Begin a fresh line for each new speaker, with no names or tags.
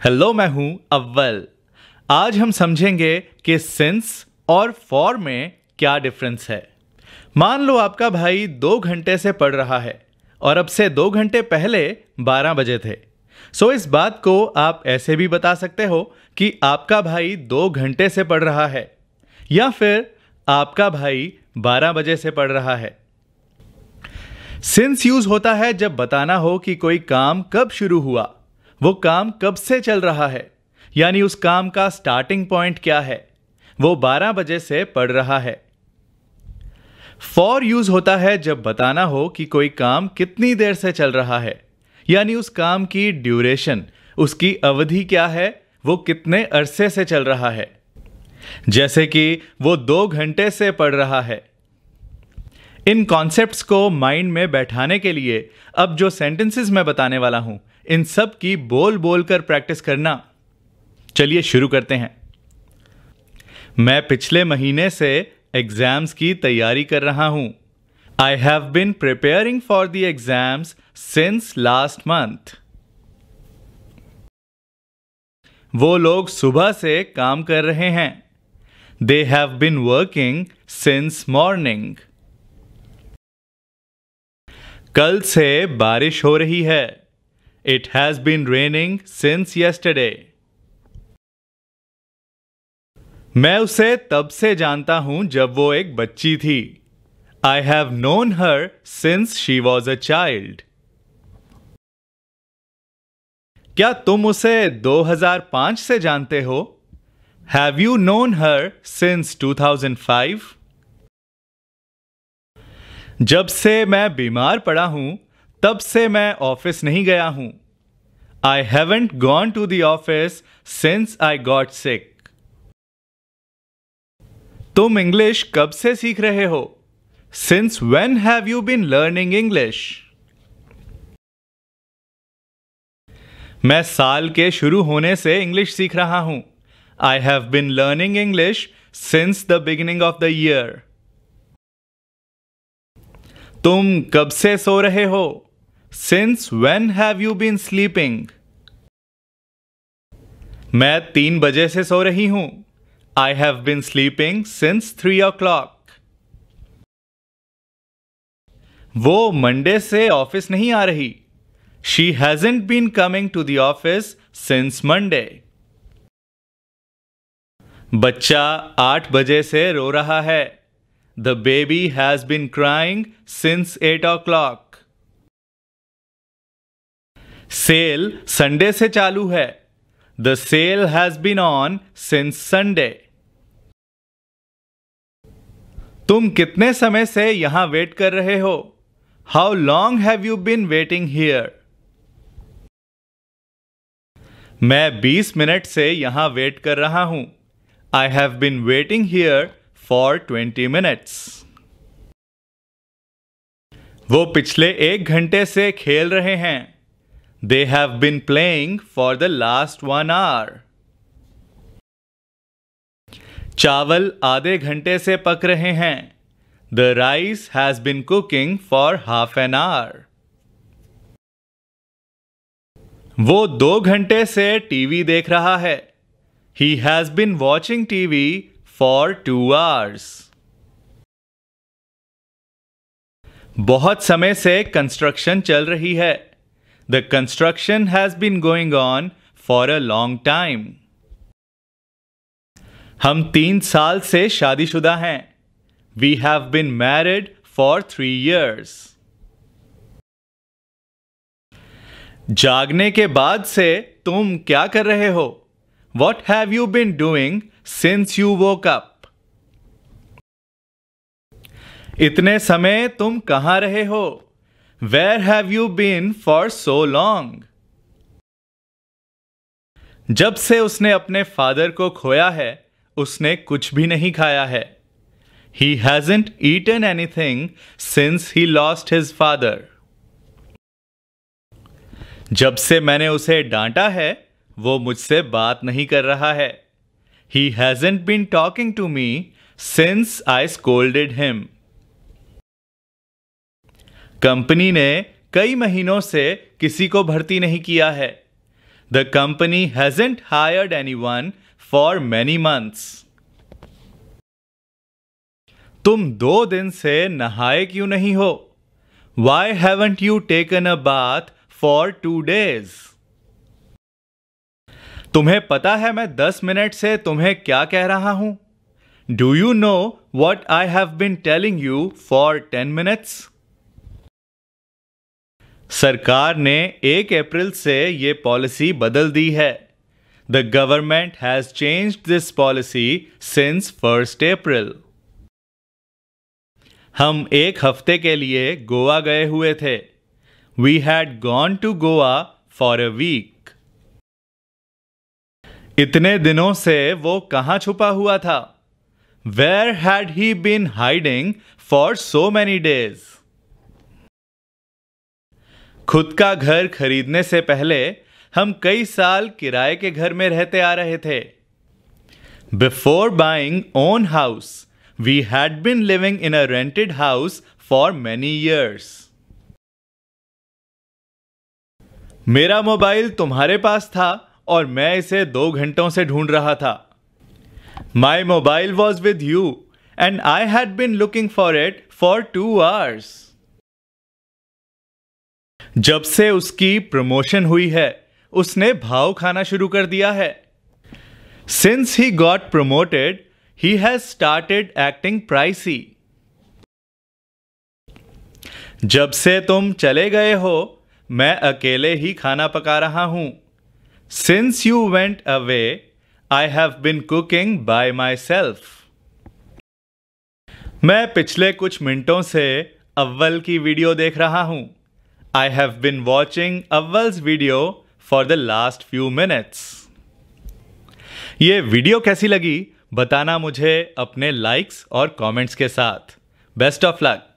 Hello, मैं हूं अव्वल। आज हम समझेंगे कि सिंस और फॉर में क्या डिफरेंस है। मान लो आपका भाई 2 घंटे से पढ़ रहा है और अब से 2 घंटे पहले 12 बजे थे। इस बात को आप ऐसे भी बता सकते हो कि आपका भाई 2 घंटे से पढ़ रहा है या फिर आपका भाई 12 बजे से पढ़ रहा है। सिंस यूज होता है जब बताना हो कि कोई काम कब शुरू हुआ, वो काम कब से चल रहा है, यानी उस काम का स्टार्टिंग पॉइंट क्या है। वो 12 बजे से पढ़ रहा है। फॉर यूज होता है जब बताना हो कि कोई काम कितनी देर से चल रहा है, यानी उस काम की ड्यूरेशन, उसकी अवधि क्या है, वो कितने अरसे से चल रहा है। जैसे कि वो 2 घंटे से पढ़ रहा है। इन कॉन्सेप्ट्स को माइंड में बैठाने के लिए अब जो सेंटेंसेस मैं बताने वाला हूं, इन सब की बोल बोल कर प्रैक्टिस करना। चलिए शुरू करते हैं। मैं पिछले महीने से एग्जाम्स की तैयारी कर रहा हूं। I have been preparing for the exams since last month. वो लोग सुबह से काम कर रहे हैं। They have been working since morning. कल से बारिश हो रही है। It has been raining since yesterday. मैं उसे तब से जानता हूं जब वो एक बच्ची थी। I have known her since she was a child. क्या तुम उसे 2005 से जानते हो? Have you known her since 2005? जब से मैं बीमार पड़ा हूं, तब से मैं ऑफिस नहीं गया हूं। I haven't gone to the office since I got sick. तुम इंग्लिश कब से सीख रहे हो? Since when have you been learning English? मैं साल के शुरू होने से इंग्लिश सीख रहा हूं। I have been learning English since the beginning of the year. तुम कब से सो रहे हो? Since when have you been sleeping? मैं 3 बजे से सो रही हूं। I have been sleeping since 3 o'clock. वो मंडे से ऑफिस नहीं आ रही। She hasn't been coming to the office since Monday. बच्चा 8 बजे से रो रहा है। The baby has been crying since 8 o'clock. Sale Sunday से चालू है। The sale has been on since Sunday. तुम कितने समय से यहां वेट कर रहे हो? How long have you been waiting here? मैं 20 मिनट से यहां वेट कर रहा हूं। I have been waiting here for 20 minutes. वो पिछले 1 घंटे से खेल रहे हैं। They have been playing for the last 1 hour. चावल आधे घंटे से पक रहे हैं। The rice has been cooking for half an hour. वो 2 घंटे से टीवी देख रहा है। He has been watching TV for 2 hours. बहुत समय से कंस्ट्रक्शन चल रही है। The construction has been going on for a long time. हम 3 साल से शादीशुदा हैं। We have been married for 3 years. जागने के बाद से तुम क्या कर रहे हो? What have you been doing since you woke up? इतने समय तुम कहां रहे हो? Where have you been for so long? जब से उसने अपने फादर को खोया है, उसने कुछ भी नहीं खाया है। He hasn't eaten anything since he lost his father. जब से मैंने उसे डांटा है, वो मुझसे बात नहीं कर रहा है। He hasn't been talking to me since I scolded him. Company ने कई महीनों से किसी को भर्ती नहीं किया है। The company hasn't hired anyone for many months. तुम 2 दिन से नहाए क्यों नहीं हो? Why haven't you taken a bath for 2 days? तुम्हें पता है मैं 10 मिनट से तुम्हें क्या कह रहा हूं? Do you know what I have been telling you for 10 minutes? सरकार ने 1 अप्रैल से ये पॉलिसी बदल दी है. The government has changed this policy since 1st April. हम 1 हफ्ते के लिए गोवा गए हुए थे. We had gone to Goa for a week. इतने दिनों से वो कहां छुपा हुआ था? Where had he been hiding for so many days? खुद का घर खरीदने से पहले हम कई साल किराए के घर में रहते आ रहे थे. Before buying own house, we had been living in a rented house for many years. मेरा मोबाइल तुम्हारे पास था और मैं इसे 2 घंटों से ढूंढ रहा था. My mobile was with you and I had been looking for it for 2 hours. जब से उसकी प्रमोशन हुई है, उसने भाव खाना शुरू कर दिया है. Since he got promoted, he has started acting pricey. जब से तुम चले गए हो, मैं अकेले ही खाना पका रहा हूं. Since you went away, I have been cooking by myself. मैं पिछले कुछ मिनटों से अव्वल की वीडियो देख रहा हूं. I have been watching अव्वल्स video for the last few minutes. ये वीडियो कैसी लगी बताना मुझे अपने लाइक्स और कमेंट्स के साथ. Best of luck.